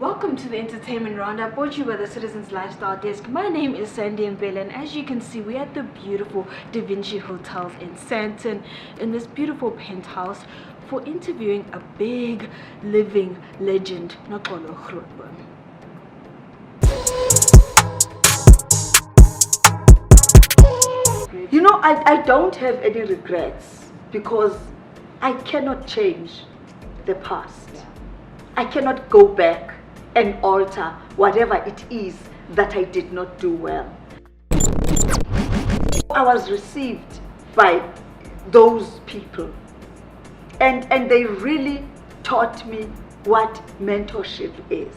Welcome to the Entertainment Roundup, brought to you by the Citizen's Lifestyle Desk. My name is Sandisiwe Mbhele, and as you can see, we're at the beautiful Da Vinci Hotels in Sandton, in this beautiful penthouse, for interviewing a big living legend, Noxolo Grootboom. You know, I don't have any regrets because I cannot change the past. I cannot go back and alter whatever it is that I did not do well. I was received by those people and they really taught me what mentorship is.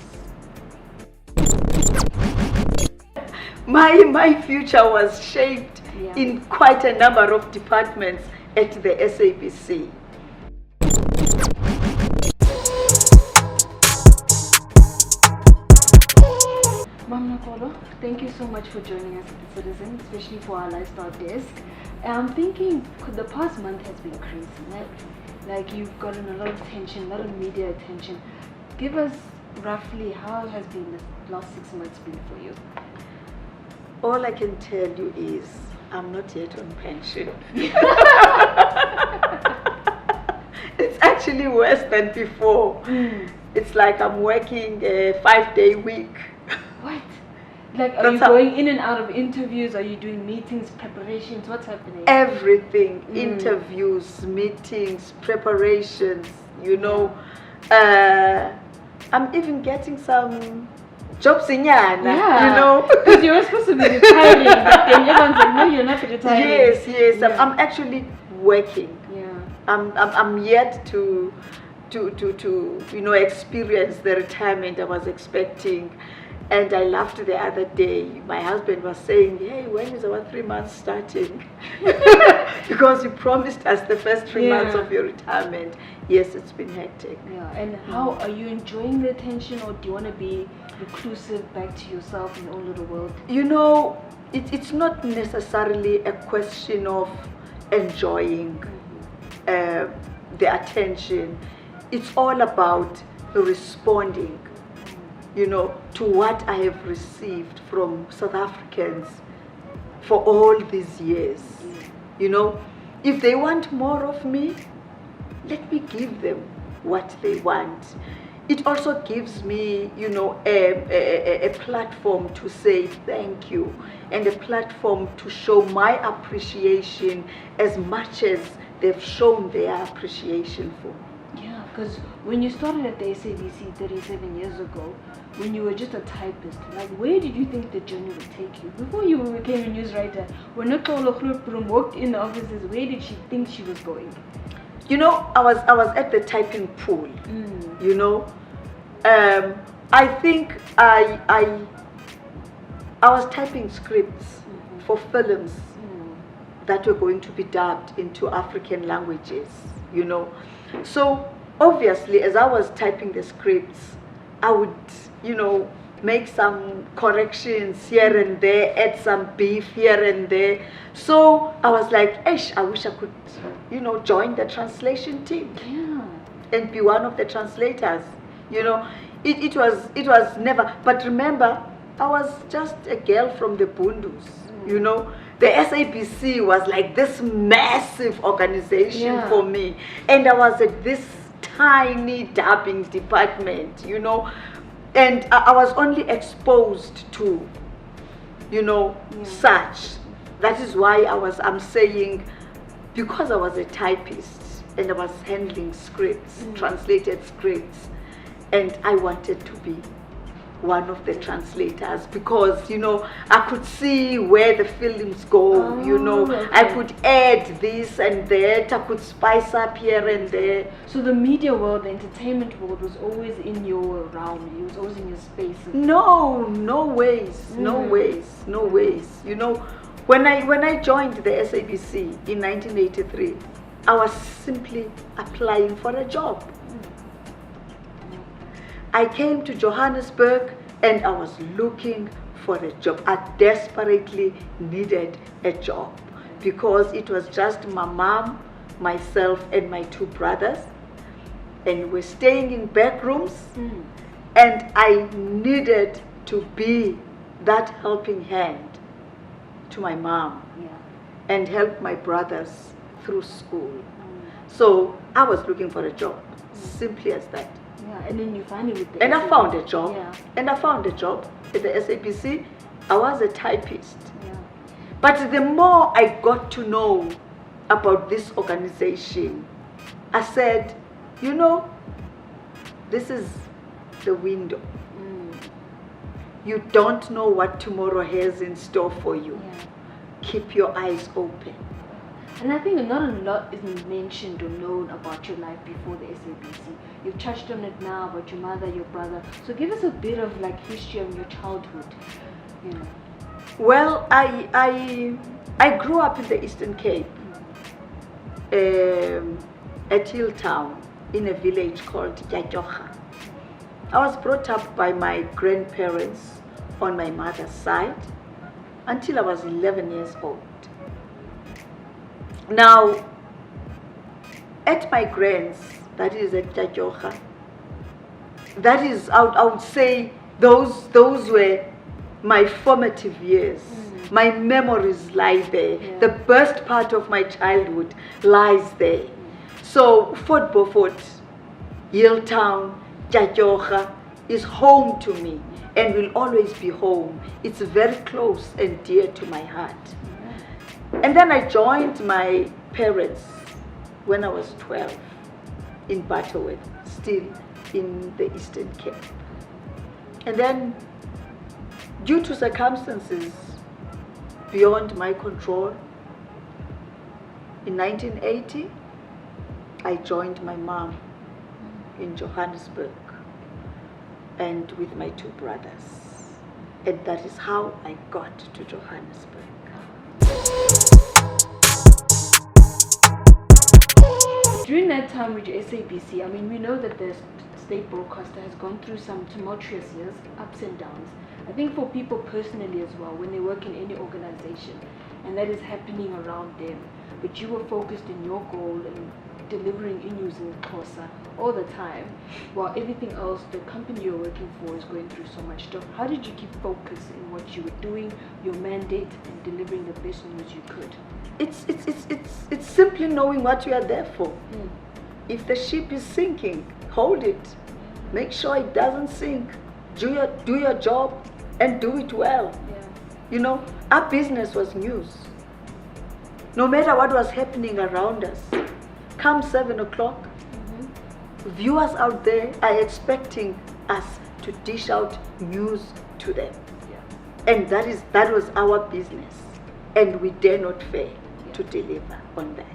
My future was shaped in quite a number of departments at the SABC. Ma'am Noxolo, thank you so much for joining us at the Citizen, especially for our lifestyle desk. I'm thinking the past month has been crazy, right? Like you've gotten a lot of attention, a lot of media attention. Give us roughly how has been the last 6 months been for you? All I can tell you is I'm not yet on pension. It's actually worse than before. It's like I'm working a 5-day week. What? Like, are you going in and out of interviews? Are you doing meetings, preparations? What's happening? Everything. Interviews, meetings, preparations, you know. I'm even getting some jobs in Yana, you know. Because you were supposed to be retiring, but then everyone's like, no, you're not retiring. Yes. Yeah. I'm actually working. Yeah. I'm yet to you know, experience the retirement I was expecting. And I laughed the other day. My husband was saying, hey, when is our 3 months starting? Because you promised us the first 3 months of your retirement. Yes, it's been hectic. Yeah. And how are you enjoying the attention, or do you want to be reclusive back to yourself in your own little world? You know, it's not necessarily a question of enjoying the attention. It's all about responding, you know, to what I have received from South Africans for all these years. You know, if they want more of me, let me give them what they want. It also gives me, you know, a platform to say thank you and a platform to show my appreciation as much as they've shown their appreciation for me. Yeah, because when you started at the SABC 37 years ago, when you were just a typist, like where did you think the journey would take you? Before you became a news writer, when Noxolo Grootboom walked in the offices, where did she think she was going? You know, I was at the typing pool. You know, I think I was typing scripts for films that were going to be dubbed into African languages. You know. So obviously, as I was typing the scripts, I would, you know, make some corrections here and there, add some beef here and there. So I was like, I wish I could, you know, join the translation team and be one of the translators. You know, it was never. But remember, I was just a girl from the Bundus. You know. The SABC was like this massive organization for me. And I was at this tiny dubbing department, you know. And I was only exposed to, you know, such. That is why I'm saying, because I was a typist and I was handling scripts, translated scripts, and I wanted to be one of the translators because, you know, I could see where the films go, you know. I could add this and that, I could spice up here and there. So the media world, the entertainment world was always in your realm, it was always in your space? No ways. You know, when I joined the SABC in 1983, I was simply applying for a job. I came to Johannesburg and I was looking for a job. I desperately needed a job because it was just my mom, myself, and my 2 brothers. And we're staying in back rooms. And I needed to be that helping hand to my mom and help my brothers through school. So I was looking for a job, simply as that. Yeah, and then you find it with the And I SABC. found a job. Yeah. And I found a job at the SABC. I was a typist. Yeah. But the more I got to know about this organization, I said, you know, this is the window. You don't know what tomorrow has in store for you. Yeah. Keep your eyes open. And I think not a lot is mentioned or known about your life before the SABC. You've touched on it now about your mother, your brother. So give us a bit of like history of your childhood. You know. Well, I grew up in the Eastern Cape, at Hilltown, in a village called Yatyocha. I was brought up by my grandparents on my mother's side until I was 11 years old. Now, at my grand's, that is at Yatyocha, that is, I would say, those were my formative years. My memories lie there. Yeah. The best part of my childhood lies there. So Fort Beaufort, Hilltown, Yatyocha is home to me and will always be home. It's very close and dear to my heart. And then I joined my parents when I was 12 in Butterworth, still in the Eastern Cape. And then, due to circumstances beyond my control, in 1980, I joined my mom in Johannesburg and with my two brothers. And that is how I got to Johannesburg. During that time with your SABC, I mean, we know that the state broadcaster has gone through some tumultuous years, ups and downs. I think for people personally as well, when they work in any organization, and that is happening around them, but you were focused in your goal and delivering news in Xhosa all the time, while everything else, the company you're working for is going through so much stuff. How did you keep focus in what you were doing, your mandate, and delivering the best news you could? It's simply knowing what you are there for. If the ship is sinking, hold it. Make sure it doesn't sink. Do your job and do it well. Yeah. You know, our business was news. No matter what was happening around us, come 7 o'clock, viewers out there are expecting us to dish out news to them. Yeah. And that was our business. And we dare not fail to deliver on that.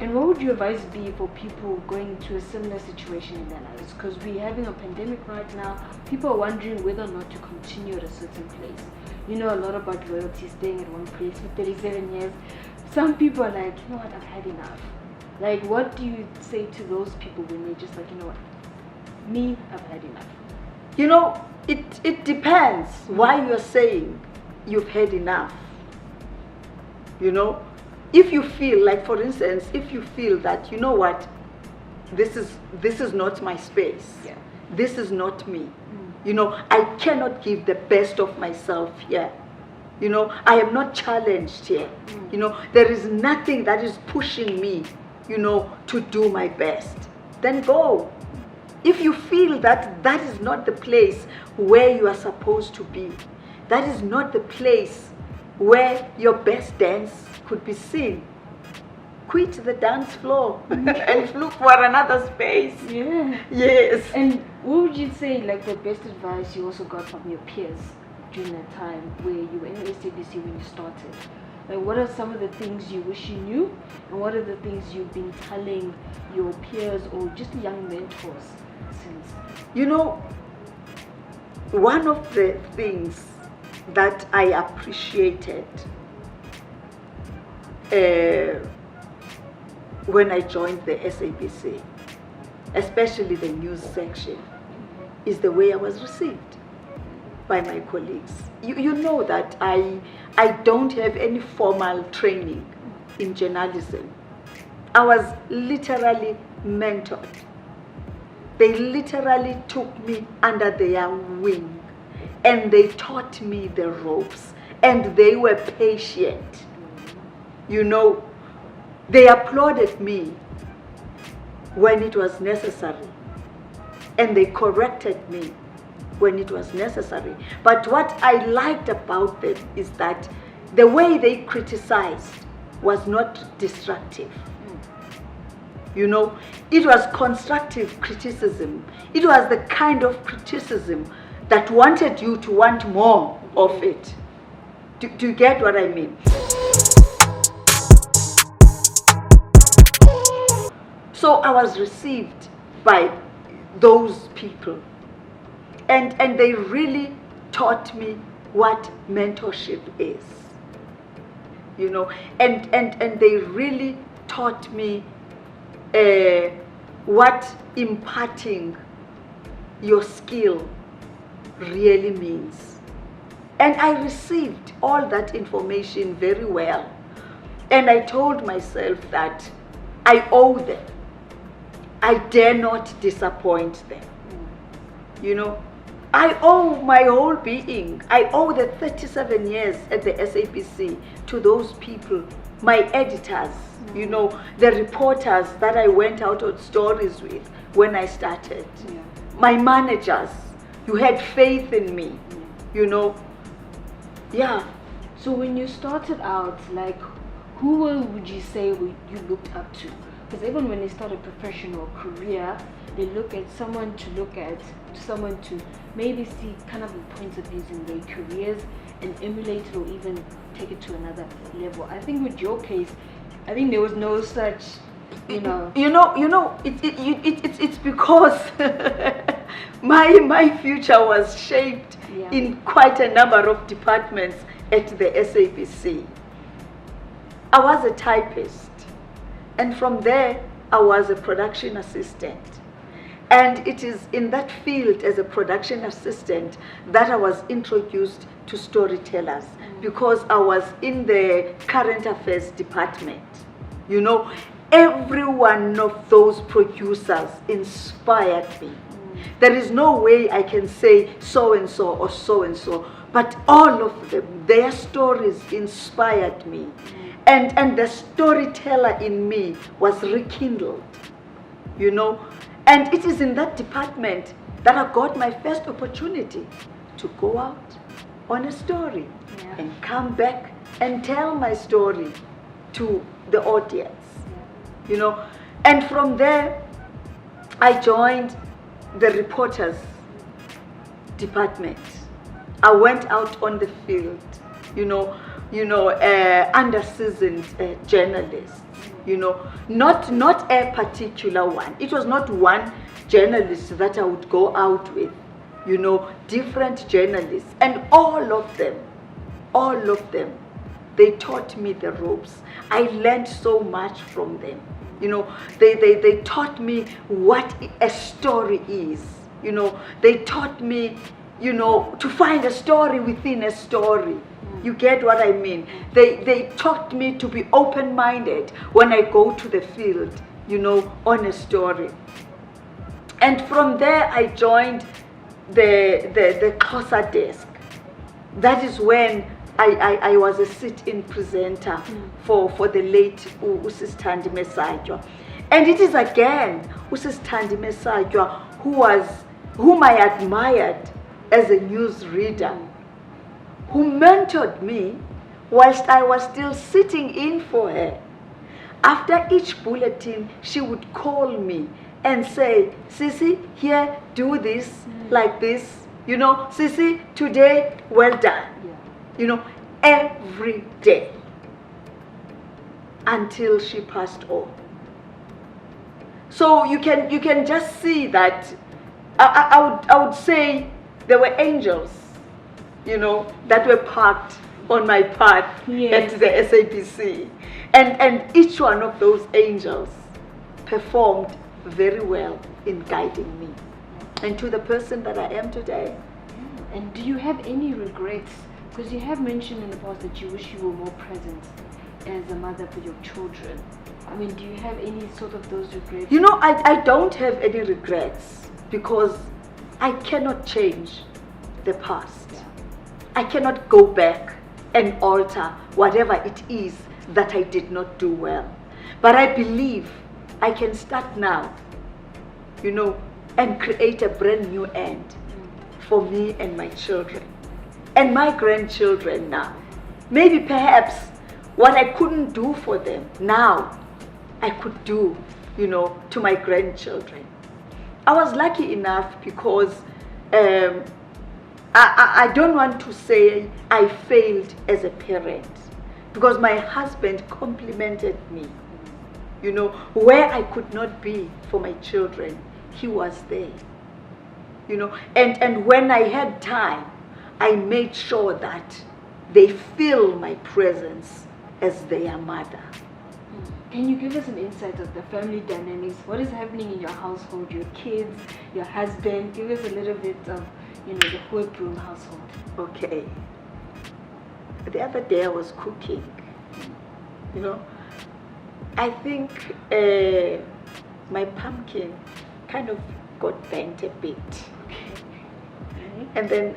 And what would your advice be for people going into a similar situation in their lives? Because we're having a pandemic right now. People are wondering whether or not to continue at a certain place. You know a lot about loyalty, staying at one place for 37 years. Some people are like, you know what, I've had enough. Like, what do you say to those people when they're just like, you know what, me, I've had enough? You know, it depends why you're saying you've had enough. You know, if you feel like, for instance, if you feel that, you know what, this is not my space. Yeah. This is not me. You know, I cannot give the best of myself here. You know, I am not challenged here. You know, there is nothing that is pushing me, you know, to do my best. Then go. If you feel that that is not the place where you are supposed to be, that is not the place where your best dance could be seen, quit the dance floor and look for another space. Yeah. Yes. And what would you say, like, the best advice you also got from your peers during that time where you were in SABC when you started? Like, what are some of the things you wish you knew, and what are the things you've been telling your peers or just young mentors since? You know, one of the things that I appreciated when I joined the SABC, especially the news section, is the way I was received by my colleagues. You know that I don't have any formal training in journalism. I was literally mentored. They literally took me under their wing and they taught me the ropes, and they were patient. You know, they applauded me when it was necessary, and they corrected me when it was necessary. But what I liked about them is that the way they criticized was not destructive. You know, it was constructive criticism. It was the kind of criticism that wanted you to want more of it. Do you get what I mean? So I was received by those people, and they really taught me what mentorship is. You know, and they really taught me what imparting your skill really means. And I received all that information very well. And I told myself that I owe them. I dare not disappoint them. You know, I owe my whole being. I owe the 37 years at the SABC to those people, my editors, you know, the reporters that I went out on stories with when I started. Yeah. My managers, you had faith in me, you know. Yeah. So when you started out, like, who would you say you looked up to? Because even when they start a professional career, they look at someone to maybe see kind of the points of views in their careers and emulate it or even take it to another level. I think with your case, I think there was no such, you know. It's because my future was shaped in quite a number of departments at the SABC. I was a typist, and from there I was a production assistant. And it is in that field as a production assistant that I was introduced to storytellers, because I was in the current affairs department. You know, every one of those producers inspired me. There is no way I can say so and so or so and so, but all of them, their stories inspired me. And the storyteller in me was rekindled, you know. And it is in that department that I got my first opportunity to go out on a story and come back and tell my story to the audience, you know. And from there, I joined the reporters department. I went out on the field, you know, under-seasoned journalists. You know, not a particular one. It was not one journalist that I would go out with, you know, different journalists. And all of them, they taught me the ropes. I learned so much from them. You know, they taught me what a story is. You know, they taught me, you know, to find a story within a story. You get what I mean? They taught me to be open-minded when I go to the field, you know, on a story. And from there, I joined the Xhosa desk. That is when I was a sit-in presenter for the late Sandisiwe Mbhele. And it is again Sandisiwe Mbhele whom I admired as a newsreader, who mentored me whilst I was still sitting in for her. After each bulletin, she would call me and say, Sisi, here, do this, like this. You know, Sisi, today, well done. You know, every day until she passed on. So you can just see that I would say there were angels, you know, that were parked on my path at the SABC. And each one of those angels performed very well in guiding me and to the person that I am today. And do you have any regrets? Because you have mentioned in the past that you wish you were more present as a mother for your children. I mean, do you have any sort of those regrets? You know, I don't have any regrets because I cannot change the past. Yeah. I cannot go back and alter whatever it is that I did not do well. But I believe I can start now, you know, and create a brand new end for me and my children and my grandchildren now. Maybe perhaps what I couldn't do for them now, I could do, you know, to my grandchildren. I was lucky enough because I don't want to say I failed as a parent, because my husband complimented me. You know, where I could not be for my children, he was there. You know, and when I had time, I made sure that they feel my presence as their mother. Can you give us an insight of the family dynamics? What is happening in your household, your kids, your husband? Give us a little bit of, you know, the Grootboom household. Okay. The other day I was cooking, you know. I think my pumpkin kind of got bent a bit. Okay. And then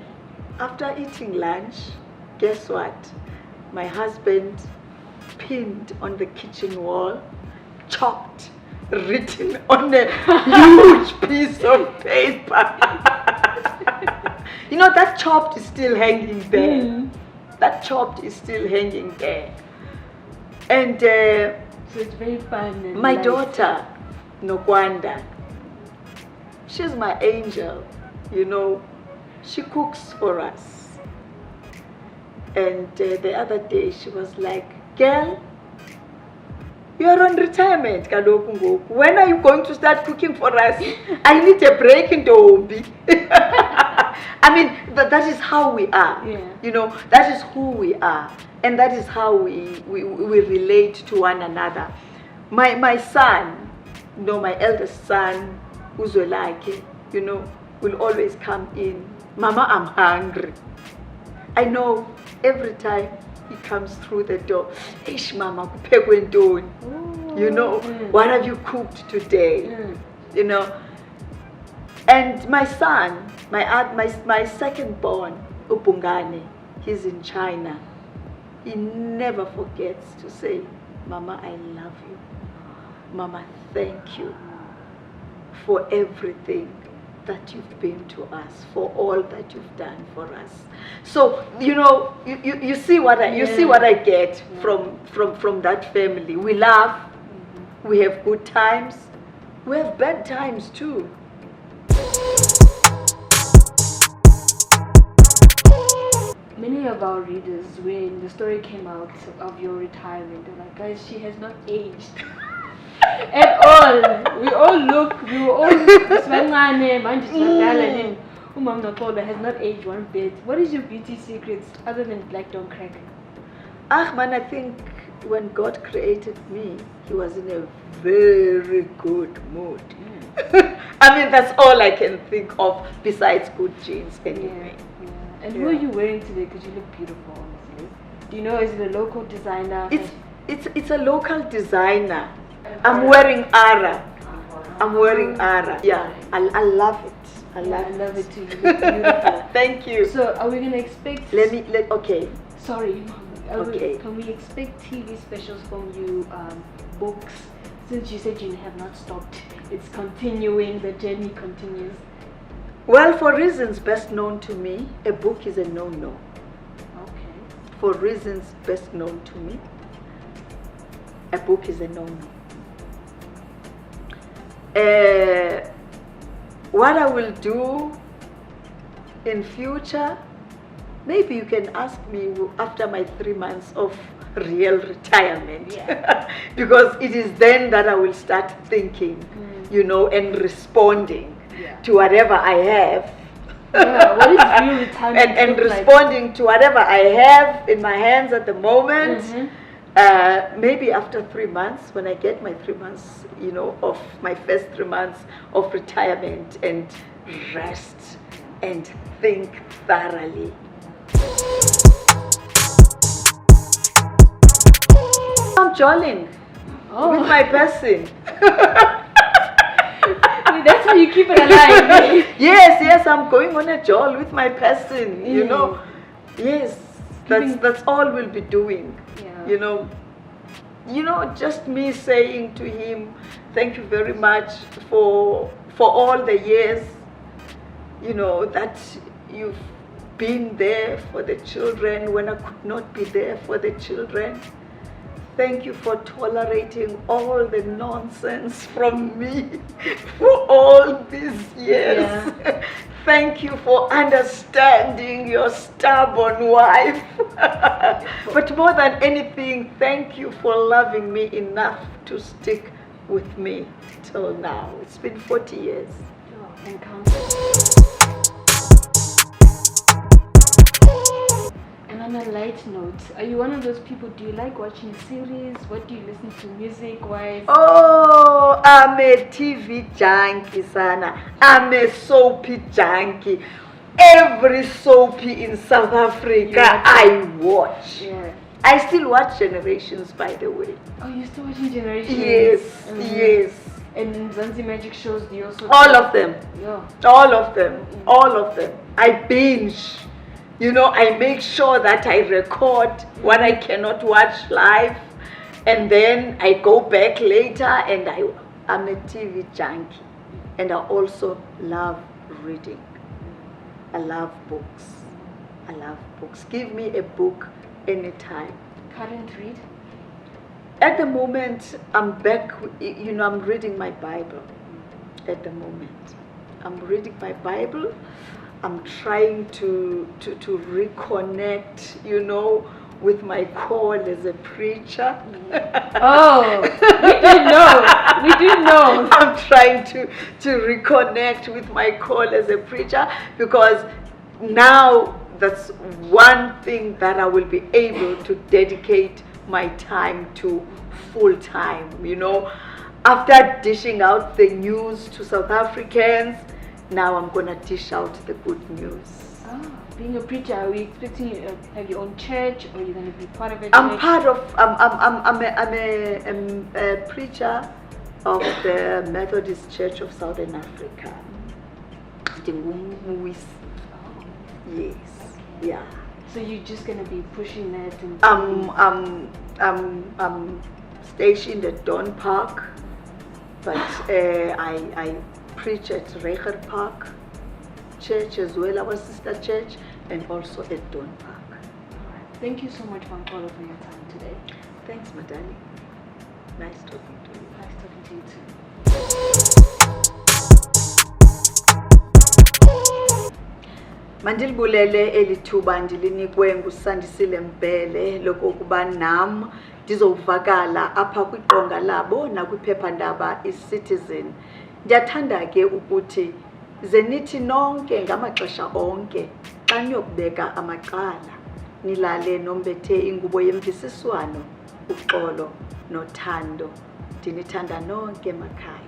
after eating lunch, guess what? My husband pinned on the kitchen wall, chopped, written on a huge piece of paper. You know, that chopped is still hanging there. Mm. That chopped is still hanging there. And So it's very fun. And my light. daughter, Nokwanda, she's my angel, you know. She cooks for us. And the other day she was like, girl, you are on retirement, kaloku ngoku. When are you going to start cooking for us? I need a break in Ntombi. I mean, that is how we are. Yeah. You know, that is who we are. And that is how we relate to one another. My son, you know, my eldest son, Uzwelake, you know, will always come in, Mama, I'm hungry. I know every time he comes through the door, Ish, Mama, kuphekwe ntoni? You know, what have you cooked today? You know. And my son, my second born, Upungane, he's in China. He never forgets to say, Mama, I love you. Mama, thank you for everything that you've been to us, for all that you've done for us. So, you know, you see what I get from that family. We laugh, we have good times, we have bad times too. Many of our readers, when the story came out of your retirement, they're like, guys, she has not aged at all. We were all Noxolo has not aged one bit. What is your beauty secrets other than black don't crack? Man, I think when God created me, he was in a very good mood. I mean, that's all I can think of besides good genes anyway. Yeah. And who are you wearing today? Because you look beautiful, honestly. Do you know, is it a local designer? It's a local designer. I'm wearing Ara. Yeah, I love it. I love it too. You look beautiful. Thank you. So, are we gonna expect? Okay. Sorry. Okay. Can we expect TV specials from you? Books? Since you said you have not stopped, it's continuing. The journey continues. Well, for reasons best known to me, a book is a no-no. Okay. For reasons best known to me, a book is a no-no. What I will do in future, maybe you can ask me after my 3 months of real retirement. Yeah. Because it is then that I will start thinking, you know, and responding to whatever I have. Yeah, what is real retirement and look responding like? to whatever I have in my hands at the moment. Maybe after 3 months, when I get my 3 months, you know, of my first 3 months of retirement and rest and think thoroughly. I'm jolling. with my person. That's how you keep it alive. Yes, I'm going on a jol with my person, you know. Yes, that's all we'll be doing. Yeah. You know, just me saying to him, thank you very much for all the years, you know, that you've been there for the children when I could not be there for the children. Thank you for tolerating all the nonsense from me for all these years. Yeah. Thank you for understanding your stubborn wife. But more than anything, thank you for loving me enough to stick with me till now. It's been 40 years. Oh, and counting. And on a light note, are you one of those people, do you like watching series? What do you listen to music-wise? Oh, I'm a TV junkie, Sana. I'm a soapy junkie. Every soapy in South Africa, I watch. Yeah. I still watch Generations, by the way. Oh, you're still watching Generations? Yes, yes. And Zanzi Magic shows, do you also... All of them. Yeah. All of them. All of them. I binge. You know, I make sure that I record what I cannot watch live, and then I go back later, and I'm a TV junkie. And I also love reading. I love books. I love books. Give me a book anytime. Current read? At the moment, I'm back, you know, I'm reading my Bible. At the moment, I'm reading my Bible. I'm trying to reconnect, you know, with my call as a preacher. Oh, we do know. I'm trying to reconnect with my call as a preacher, because now that's one thing that I will be able to dedicate my time to full time, you know. After dishing out the news to South Africans, now I'm gonna dish out the good news. Oh, being a preacher, are we expecting you to have your own church, or are you gonna be part of a church? I'm a preacher of the Methodist Church of Southern Africa. Yes, yeah. So you're just gonna be pushing that and I'm stationed at Dawn Park, but I preach at Reiger Park Church as well, our sister church, and also at Dawn Park. All right. Thank you so much, Noxolo, for your time today. Thanks, my darling. Nice talking to you. Nice talking to you too. Mandilibulele elithuba ndilinikwe nguSandisiwe Mbhele lokokuba nam ndizovakala apha kwiqonga labo nakwiphephandaba iCitizen. Ndiyathanda ke ukuthi zenithi nonke ngamaxesha onke xa niyokubeka amaqala nilale nombethe ingubo yemvisiswano, uxolo nothando. Ndinithanda nonke emakhaya.